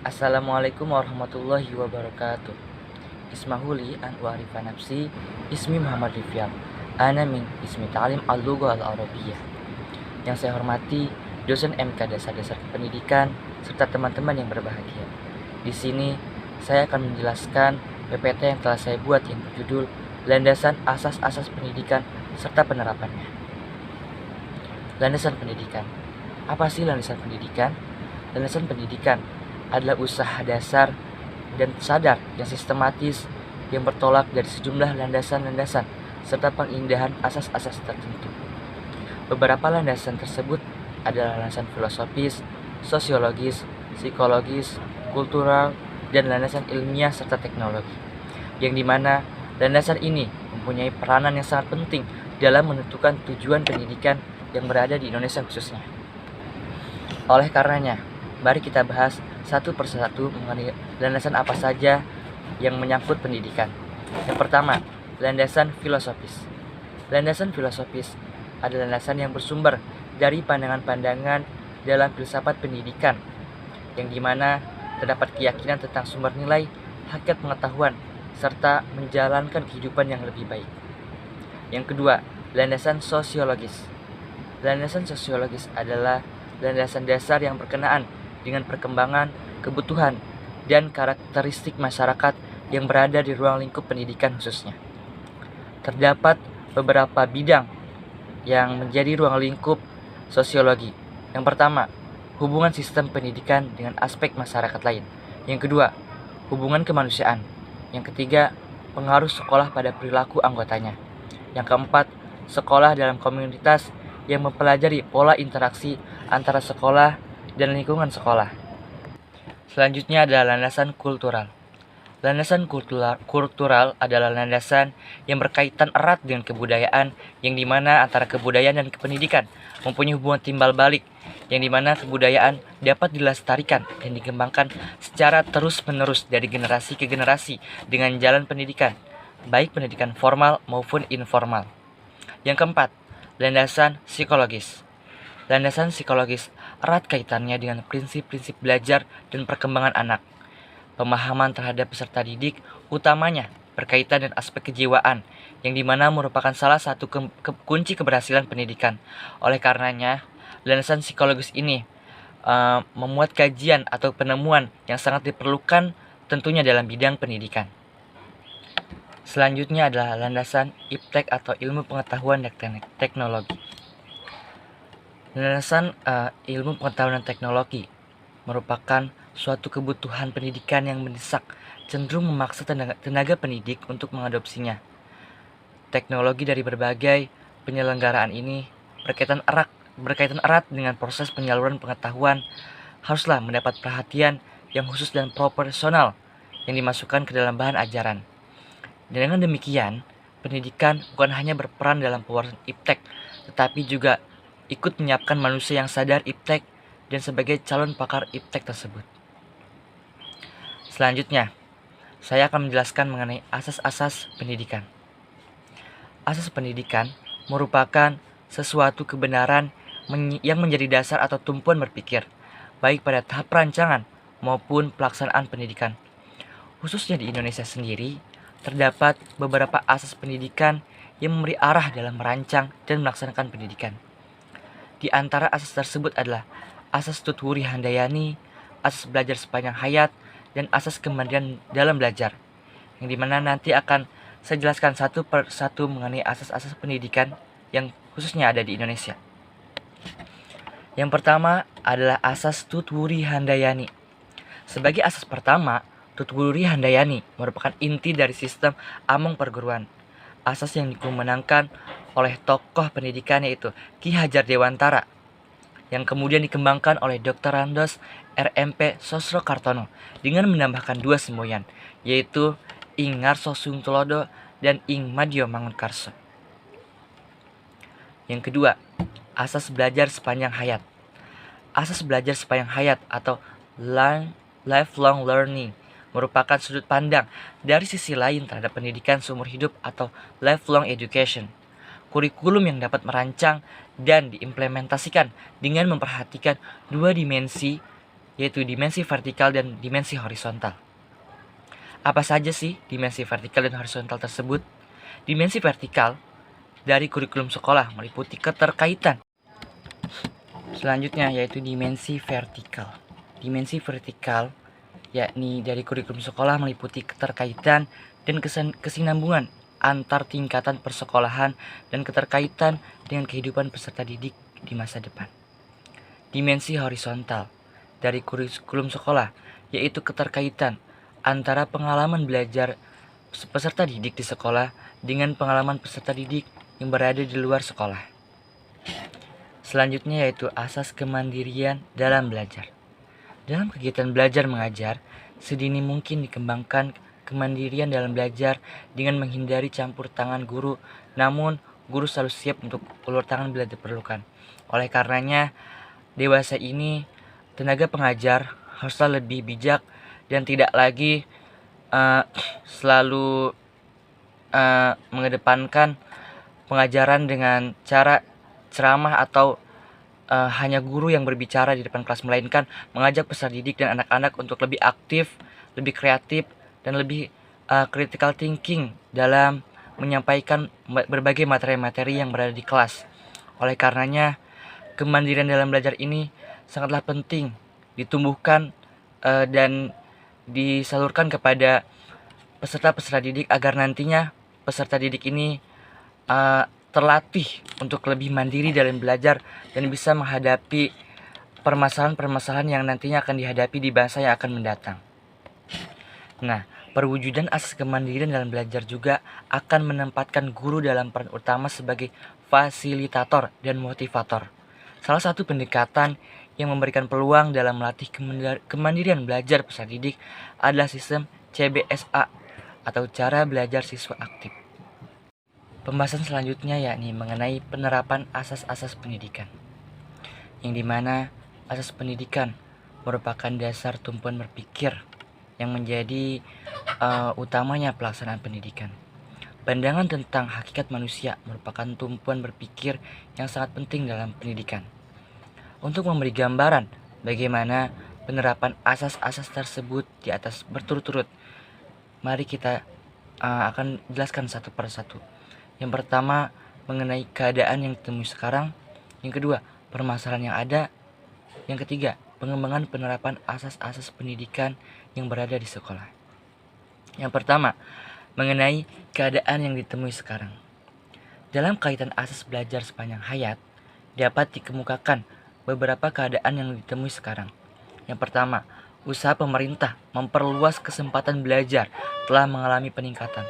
Assalamualaikum warahmatullahi wabarakatuh. Ismahuli an wa'rifa nafsi, ismi Muhammad Rifyal. Ana min ismi ta'lim al-lughah al-arabiyyah. Yang saya hormati dosen MK Dasar-Dasar Pendidikan serta teman-teman yang berbahagia. Di sini saya akan menjelaskan PPT yang telah saya buat yang berjudul Landasan Asas-Asas Pendidikan serta Penerapannya. Landasan pendidikan. Apa sih landasan pendidikan? Landasan pendidikan adalah usaha dasar dan sadar yang sistematis yang bertolak dari sejumlah landasan-landasan serta pengindahan asas-asas tertentu. Beberapa landasan tersebut adalah landasan filosofis, sosiologis, psikologis, kultural, dan landasan ilmiah serta teknologi. Yang dimana landasan ini mempunyai peranan yang sangat penting dalam menentukan tujuan pendidikan yang berada di Indonesia khususnya. Oleh karenanya, mari kita bahas satu persatu mengenai landasan apa saja yang menyangkut pendidikan. Yang pertama, landasan filosofis. Landasan filosofis adalah landasan yang bersumber dari pandangan-pandangan dalam filsafat pendidikan, yang dimana terdapat keyakinan tentang sumber nilai, hakikat pengetahuan, serta menjalankan kehidupan yang lebih baik. Yang kedua, landasan sosiologis. Landasan sosiologis adalah landasan dasar yang berkenaan dengan perkembangan, kebutuhan, dan karakteristik masyarakat yang berada di ruang lingkup pendidikan khususnya. Terdapat beberapa bidang yang menjadi ruang lingkup sosiologi. Yang pertama, hubungan sistem pendidikan dengan aspek masyarakat lain. Yang kedua, hubungan kemanusiaan. Yang ketiga, pengaruh sekolah pada perilaku anggotanya. Yang keempat, sekolah dalam komunitas yang mempelajari pola interaksi antara sekolah dan lingkungan sekolah. Selanjutnya adalah landasan kultural. Landasan kultural adalah landasan yang berkaitan erat dengan kebudayaan, yang dimana antara kebudayaan dan pendidikan mempunyai hubungan timbal balik, yang dimana kebudayaan dapat dilestarikan dan dikembangkan secara terus-menerus dari generasi ke generasi dengan jalan pendidikan, baik pendidikan formal maupun informal. Yang keempat, landasan psikologis. Landasan psikologis erat kaitannya dengan prinsip-prinsip belajar dan perkembangan anak. Pemahaman terhadap peserta didik utamanya berkaitan dengan aspek kejiwaan, yang dimana merupakan salah satu kunci keberhasilan pendidikan. Oleh karenanya, landasan psikologis ini memuat kajian atau penemuan yang sangat diperlukan tentunya dalam bidang pendidikan. Selanjutnya adalah landasan IPTEK atau Ilmu Pengetahuan dan Teknologi. Landasan ilmu pengetahuan dan teknologi merupakan suatu kebutuhan pendidikan yang mendesak, cenderung memaksa tenaga pendidik untuk mengadopsinya. Teknologi dari berbagai penyelenggaraan ini berkaitan erat dengan proses penyaluran pengetahuan, haruslah mendapat perhatian yang khusus dan proporsional yang dimasukkan ke dalam bahan ajaran. Dan dengan demikian, pendidikan bukan hanya berperan dalam pewarasan IPTEK, tetapi juga ikut menyiapkan manusia yang sadar IPTEK dan sebagai calon pakar IPTEK tersebut. Selanjutnya, saya akan menjelaskan mengenai asas-asas pendidikan. Asas pendidikan merupakan sesuatu kebenaran yang menjadi dasar atau tumpuan berpikir, baik pada tahap perancangan maupun pelaksanaan pendidikan. Khususnya di Indonesia sendiri, terdapat beberapa asas pendidikan yang memberi arah dalam merancang dan melaksanakan pendidikan. Di antara asas tersebut adalah asas Tutwuri Handayani, asas belajar sepanjang hayat, dan asas kemandirian dalam belajar, yang dimana nanti akan saya jelaskan satu per satu mengenai asas-asas pendidikan yang khususnya ada di Indonesia. Yang pertama adalah asas Tutwuri Handayani. Sebagai asas pertama, Tutwuri Handayani merupakan inti dari sistem Among perguruan. Asas yang dikumenangkan oleh tokoh pendidikan yaitu Ki Hajar Dewantara, yang kemudian dikembangkan oleh Dr. Randos RMP Sosrokartono dengan menambahkan dua semboyan, yaitu Ing Ngarso Sungtulodo dan Ing Madyo Mangunkarso. Yang kedua, asas belajar sepanjang hayat. Asas belajar sepanjang hayat atau lifelong learning merupakan sudut pandang dari sisi lain terhadap pendidikan seumur hidup atau lifelong education. Kurikulum yang dapat merancang dan diimplementasikan dengan memperhatikan dua dimensi yaitu dimensi vertikal dan dimensi horizontal. Apa saja sih dimensi vertikal dan horizontal tersebut? Dimensi vertikal dari kurikulum sekolah meliputi keterkaitan. Selanjutnya yaitu dimensi vertikal. Dimensi vertikal yakni dari kurikulum sekolah meliputi keterkaitan dan kesinambungan antar tingkatan persekolahan dan keterkaitan dengan kehidupan peserta didik di masa depan. Dimensi horizontal dari kurikulum sekolah yaitu keterkaitan antara pengalaman belajar peserta didik di sekolah dengan pengalaman peserta didik yang berada di luar sekolah. Selanjutnya yaitu asas kemandirian dalam belajar. Dalam kegiatan belajar mengajar, sedini mungkin dikembangkan kemandirian dalam belajar dengan menghindari campur tangan guru, namun guru selalu siap untuk ulur tangan bila diperlukan. Oleh karenanya, dewasa ini tenaga pengajar haruslah lebih bijak dan tidak lagi selalu mengedepankan pengajaran dengan cara ceramah atau hanya guru yang berbicara di depan kelas, melainkan mengajak peserta didik dan anak-anak untuk lebih aktif, lebih kreatif, dan lebih critical thinking dalam menyampaikan berbagai materi-materi yang berada di kelas. Oleh karenanya, kemandirian dalam belajar ini sangatlah penting ditumbuhkan dan disalurkan kepada peserta-peserta didik agar nantinya peserta didik ini terlatih untuk lebih mandiri dalam belajar dan bisa menghadapi permasalahan-permasalahan yang nantinya akan dihadapi di masa yang akan mendatang. Nah, perwujudan asas kemandirian dalam belajar juga akan menempatkan guru dalam peran utama sebagai fasilitator dan motivator. Salah satu pendekatan yang memberikan peluang dalam melatih kemandirian belajar peserta didik adalah sistem CBSA atau cara belajar siswa aktif. Pembahasan selanjutnya yakni mengenai penerapan asas-asas pendidikan, yang dimana asas pendidikan merupakan dasar tumpuan berpikir yang menjadi utamanya pelaksanaan pendidikan. Pandangan tentang hakikat manusia merupakan tumpuan berpikir yang sangat penting dalam pendidikan. Untuk memberi gambaran bagaimana penerapan asas-asas tersebut di atas berturut-turut, mari kita akan jelaskan satu persatu. Yang pertama, mengenai keadaan yang ditemui sekarang. Yang kedua, permasalahan yang ada. Yang ketiga, pengembangan penerapan asas-asas pendidikan yang berada di sekolah. Yang pertama, mengenai keadaan yang ditemui sekarang. Dalam kaitan asas belajar sepanjang hayat, dapat dikemukakan beberapa keadaan yang ditemui sekarang. Yang pertama, usaha pemerintah memperluas kesempatan belajar telah mengalami peningkatan.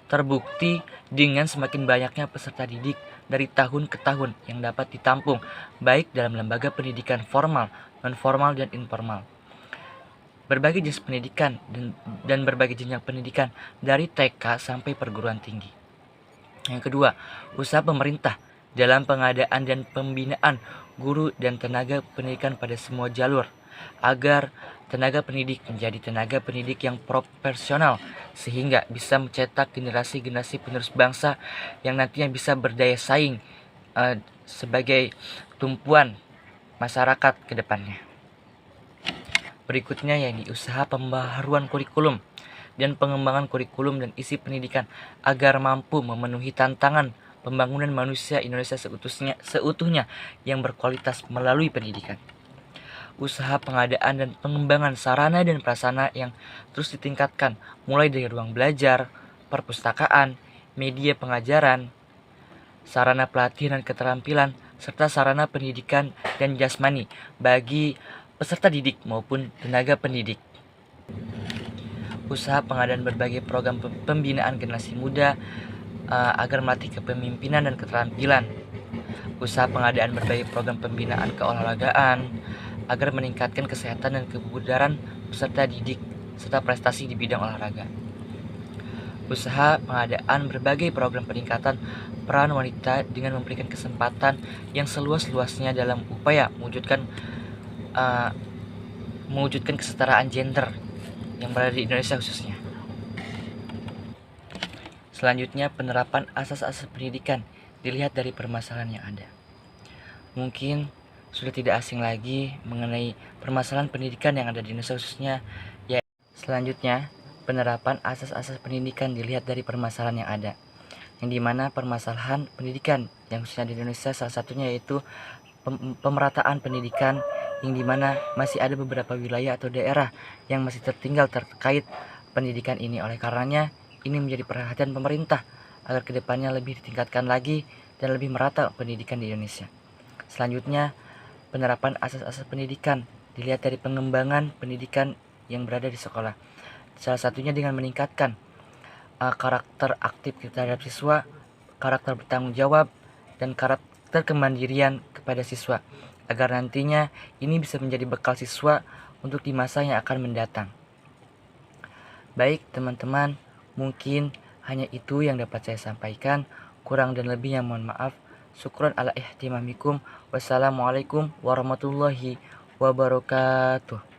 Terbukti dengan semakin banyaknya peserta didik dari tahun ke tahun yang dapat ditampung baik dalam lembaga pendidikan formal, non-formal, dan informal. Berbagai jenis pendidikan dan berbagai jenjang pendidikan dari TK sampai perguruan tinggi. Yang kedua, usaha pemerintah dalam pengadaan dan pembinaan guru dan tenaga pendidikan pada semua jalur agar tenaga pendidik menjadi tenaga pendidik yang profesional sehingga bisa mencetak generasi-generasi penerus bangsa yang nantinya bisa berdaya saing sebagai tumpuan masyarakat ke depannya. Berikutnya yakni usaha pembaharuan kurikulum dan pengembangan kurikulum dan isi pendidikan agar mampu memenuhi tantangan pembangunan manusia Indonesia seutuhnya yang berkualitas melalui pendidikan. Usaha pengadaan dan pengembangan sarana dan prasarana yang terus ditingkatkan, mulai dari ruang belajar, perpustakaan, media pengajaran, sarana pelatihan dan keterampilan, serta sarana pendidikan dan jasmani bagi peserta didik maupun tenaga pendidik. Usaha pengadaan berbagai program pembinaan generasi muda agar melatih kepemimpinan dan keterampilan. Usaha pengadaan berbagai program pembinaan keolahragaan agar meningkatkan kesehatan dan kebugaran peserta didik serta prestasi di bidang olahraga. Usaha pengadaan berbagai program peningkatan peran wanita dengan memberikan kesempatan yang seluas-luasnya dalam upaya mewujudkan kesetaraan gender yang berada di Indonesia khususnya. Selanjutnya, penerapan asas-asas pendidikan dilihat dari permasalahan yang ada. Mungkin sudah tidak asing lagi mengenai permasalahan pendidikan yang ada di Indonesia khususnya. Ya, selanjutnya, penerapan asas-asas pendidikan dilihat dari permasalahan yang ada. Yang dimana permasalahan pendidikan yang khususnya di Indonesia salah satunya yaitu pemerataan pendidikan, yang dimana masih ada beberapa wilayah atau daerah yang masih tertinggal terkait pendidikan ini. Oleh karenanya, ini menjadi perhatian pemerintah agar kedepannya lebih ditingkatkan lagi dan lebih merata pendidikan di Indonesia. Selanjutnya, penerapan asas-asas pendidikan dilihat dari pengembangan pendidikan yang berada di sekolah. Salah satunya dengan meningkatkan karakter aktif terhadap siswa, karakter bertanggung jawab, dan karakter kemandirian kepada siswa, agar nantinya ini bisa menjadi bekal siswa untuk di masa yang akan mendatang. Baik teman-teman, mungkin hanya itu yang dapat saya sampaikan. Kurang dan lebihnya mohon maaf. Syukron ala ihtimamikum. Wassalamualaikum warahmatullahi wabarakatuh.